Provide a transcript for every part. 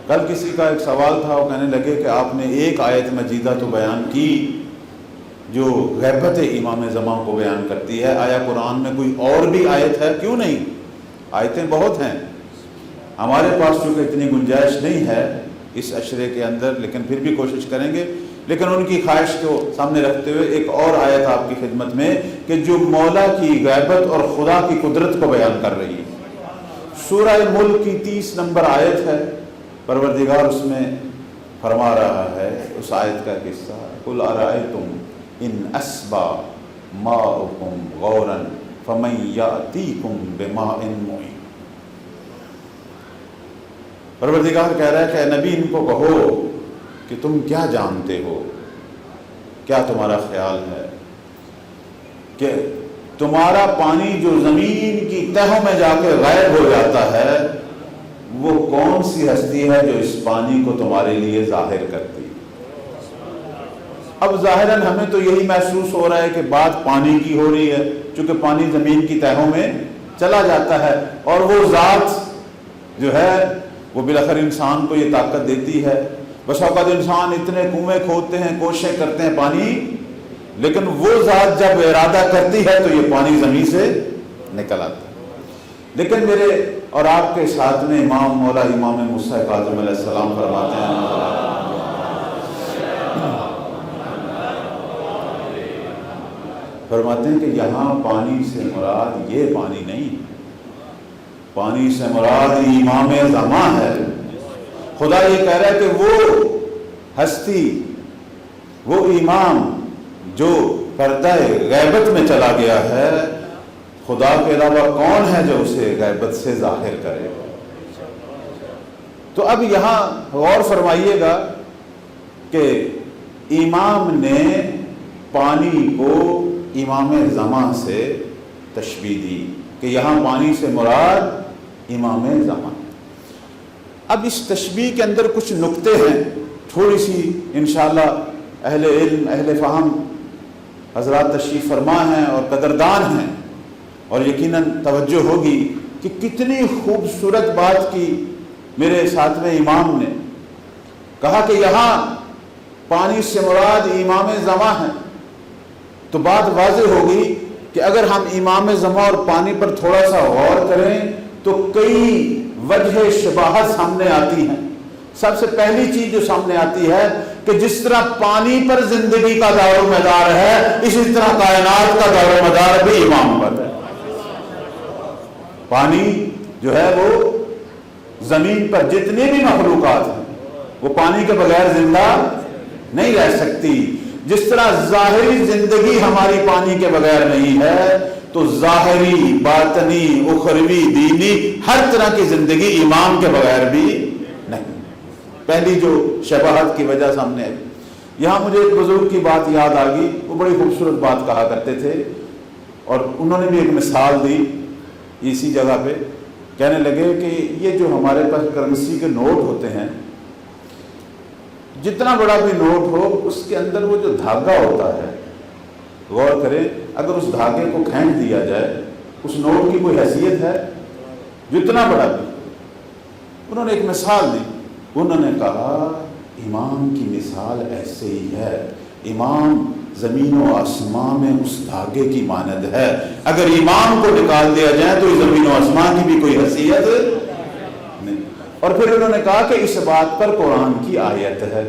کل کسی کا ایک سوال تھا، وہ کہنے لگے کہ آپ نے ایک آیت مجیدہ تو بیان کی جو غیبت امام زمان کو بیان کرتی ہے، آیا قرآن میں کوئی اور بھی آیت ہے؟ کیوں نہیں، آیتیں بہت ہیں، ہمارے پاس چونکہ اتنی گنجائش نہیں ہے اس عشرے کے اندر، لیکن پھر بھی کوشش کریں گے۔ لیکن ان کی خواہش کو سامنے رکھتے ہوئے ایک اور آیت آپ کی خدمت میں کہ جو مولا کی غیبت اور خدا کی قدرت کو بیان کر رہی ہے۔ سورہ ملک کی 30 نمبر آیت ہے، پروردگار اس میں فرما رہا ہے اس آیت کا قصہ، قُلْ أَرَأَيْتُمْ إِنْ أَصْبَحَ مَاؤُكُمْ غَوْرًا فَمَنْ يَأْتِيكُمْ بِمَاءٍ مُعِينٍ۔ پروردگار کہہ رہا ہے کہ اے نبی ان کو کہو کہ تم کیا جانتے ہو، کیا تمہارا خیال ہے کہ تمہارا پانی جو زمین کی تہوں میں جا کے غائب ہو جاتا ہے، وہ کون سی ہستی ہے جو اس پانی کو تمہارے لیے ظاہر کرتی؟ اب ظاہراً ہمیں تو یہی محسوس ہو رہا ہے کہ بات پانی کی ہو رہی ہے، چونکہ پانی زمین کی تہوں میں چلا جاتا ہے، اور وہ ذات جو ہے وہ بالاخر انسان کو یہ طاقت دیتی ہے۔ بس اوقات انسان اتنے کنویں کھودتے ہیں، کوششیں کرتے ہیں پانی، لیکن وہ ذات جب ارادہ کرتی ہے تو یہ پانی زمین سے نکل آتا ہے۔ لیکن میرے اور آپ کے ساتھ میں امام مولا امام موسیٰ کاظم علیہ السلام فرماتے ہیں کہ یہاں پانی سے مراد یہ پانی نہیں، پانی سے مراد امام زمان ہے۔ خدا یہ کہہ رہا ہے کہ وہ ہستی، وہ امام جو پردہ غیبت میں چلا گیا ہے، خدا کے علاوہ کون ہے جو اسے غیبت سے ظاہر کرے؟ تو اب یہاں غور فرمائیے گا کہ امام نے پانی کو امام زمان سے تشبیہ دی کہ یہاں پانی سے مراد امام زمان۔ اب اس تشبیہ کے اندر کچھ نقطے ہیں، تھوڑی سی انشاءاللہ اہل علم اہل فہم حضرات تشریف فرما ہیں اور قدردان ہیں، اور یقیناً توجہ ہوگی کہ کتنی خوبصورت بات کی میرے ساتھ میں امام نے کہا کہ یہاں پانی سے مراد امام زمان ہے۔ تو بات واضح ہوگی کہ اگر ہم امام زمان اور پانی پر تھوڑا سا غور کریں تو کئی وجہ شباہت سامنے آتی ہیں۔ سب سے پہلی چیز جو سامنے آتی ہے کہ جس طرح پانی پر زندگی کا دار و مدار ہے، اسی طرح کائنات کا دار و مدار بھی امام پر ہے۔ پانی جو ہے وہ زمین پر جتنی بھی مخلوقات ہیں وہ پانی کے بغیر زندہ نہیں رہ سکتی۔ جس طرح ظاہری زندگی ہماری پانی کے بغیر نہیں ہے، تو ظاہری، باطنی، اخروی، دینی ہر طرح کی زندگی امام کے بغیر بھی نہیں۔ پہلی جو شباہت کی وجہ سامنے ہے، یہاں مجھے ایک بزرگ کی بات یاد آ گئی، وہ بڑی خوبصورت بات کہا کرتے تھے، اور انہوں نے بھی ایک مثال دی اسی جگہ پہ۔ کہنے لگے کہ یہ جو ہمارے پاس کرنسی کے نوٹ ہوتے ہیں، جتنا بڑا بھی نوٹ ہو اس کے اندر وہ جو دھاگا ہوتا ہے، غور کریں، اگر اس دھاگے کو کھینچ دیا جائے اس نوٹ کی کوئی حیثیت ہے؟ جتنا بڑا بھی۔ انہوں نے ایک مثال دی، انہوں نے کہا امام کی مثال ایسے ہی ہے، امام زمین و آسمان میں اس دھاگے کی مانند ہے، اگر امام کو نکال دیا جائے تو زمین و آسمان کی بھی کوئی حیثیت نہیں۔ اور پھر انہوں نے کہا کہ اس بات پر قرآن کی آیت ہے،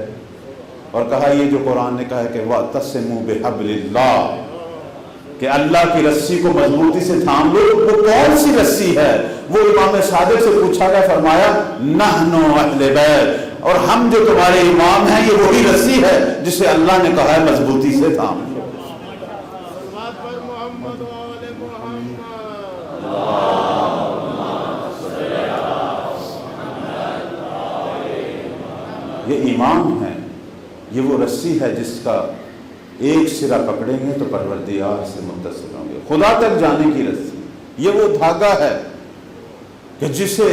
اور کہا یہ جو قرآن نے کہا ہے کہ وَاعْتَصِمُوا بِحَبْلِ اللَّهِ، کہ اللہ کی رسی کو مضبوطی سے تھام لو، وہ کون سی رسی ہے؟ وہ امام صادق سے پوچھا گیا، فرمایا نحن اہل بیت، اور ہم جو تمہارے امام ہیں یہ وہی رسی ہے جسے اللہ نے کہا ہے مضبوطی سے تھام لو۔ یہ امام ہے، یہ وہ رسی ہے جس کا ایک سرا پکڑیں گے تو پروردگار سے متصل ہوں گے، خدا تک جانے کی رسی۔ یہ وہ دھاگا ہے کہ جسے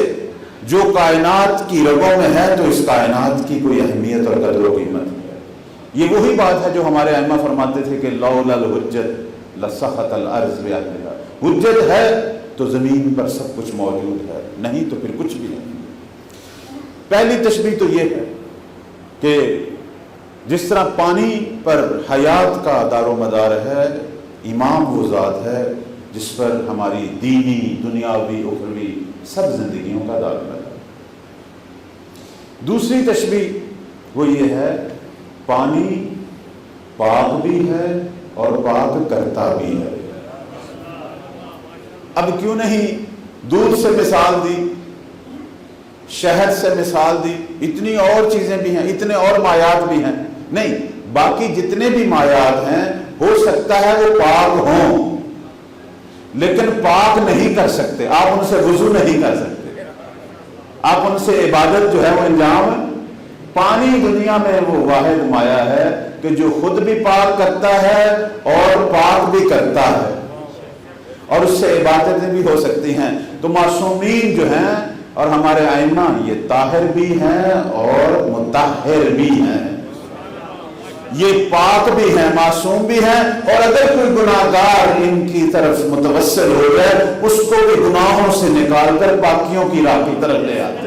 جو کائنات کی رگوں میں ہے تو اس کائنات کی کوئی اہمیت اور قدر و قیمت ہے۔ یہ وہی بات ہے جو ہمارے ائمہ فرماتے تھے کہ لولا الحجت لسخط الارض بأہلہا، حجت ہے تو زمین پر سب کچھ موجود ہے، نہیں تو پھر کچھ بھی نہیں۔ پہلی تشبیہ تو یہ ہے کہ جس طرح پانی پر حیات کا دار و مدار ہے، امام وہ ذات ہے جس پر ہماری دینی، دنیاوی، اخروی سب زندگیوں کا دار و مدار ہے۔ دوسری تشبیہ وہ یہ ہے، پانی پاک بھی ہے اور پاک کرتا بھی ہے۔ اب کیوں نہیں دودھ سے مثال دی، شہد سے مثال دی، اتنی اور چیزیں بھی ہیں، اتنے اور مایات بھی ہیں، نہیں، باقی جتنے بھی مایات ہیں ہو سکتا ہے وہ پاک ہوں لیکن پاک نہیں کر سکتے، آپ ان سے وضو نہیں کر سکتے، آپ ان سے عبادت جو ہے وہ انجام۔ پانی دنیا میں وہ واحد مایا ہے کہ جو خود بھی پاک کرتا ہے اور پاک بھی کرتا ہے، اور اس سے عبادتیں بھی ہو سکتی ہیں۔ تو معصومین جو ہیں اور ہمارے ائمہ یہ طاہر بھی ہیں اور مطہر بھی ہیں، یہ پاک بھی ہیں، معصوم بھی ہیں، اور اگر کوئی گناہگار ان کی طرف متوسل ہو جائے اس کو بھی گناہوں سے نکال کر پاکیوں کی راہ کی طرف لے آتے ہیں۔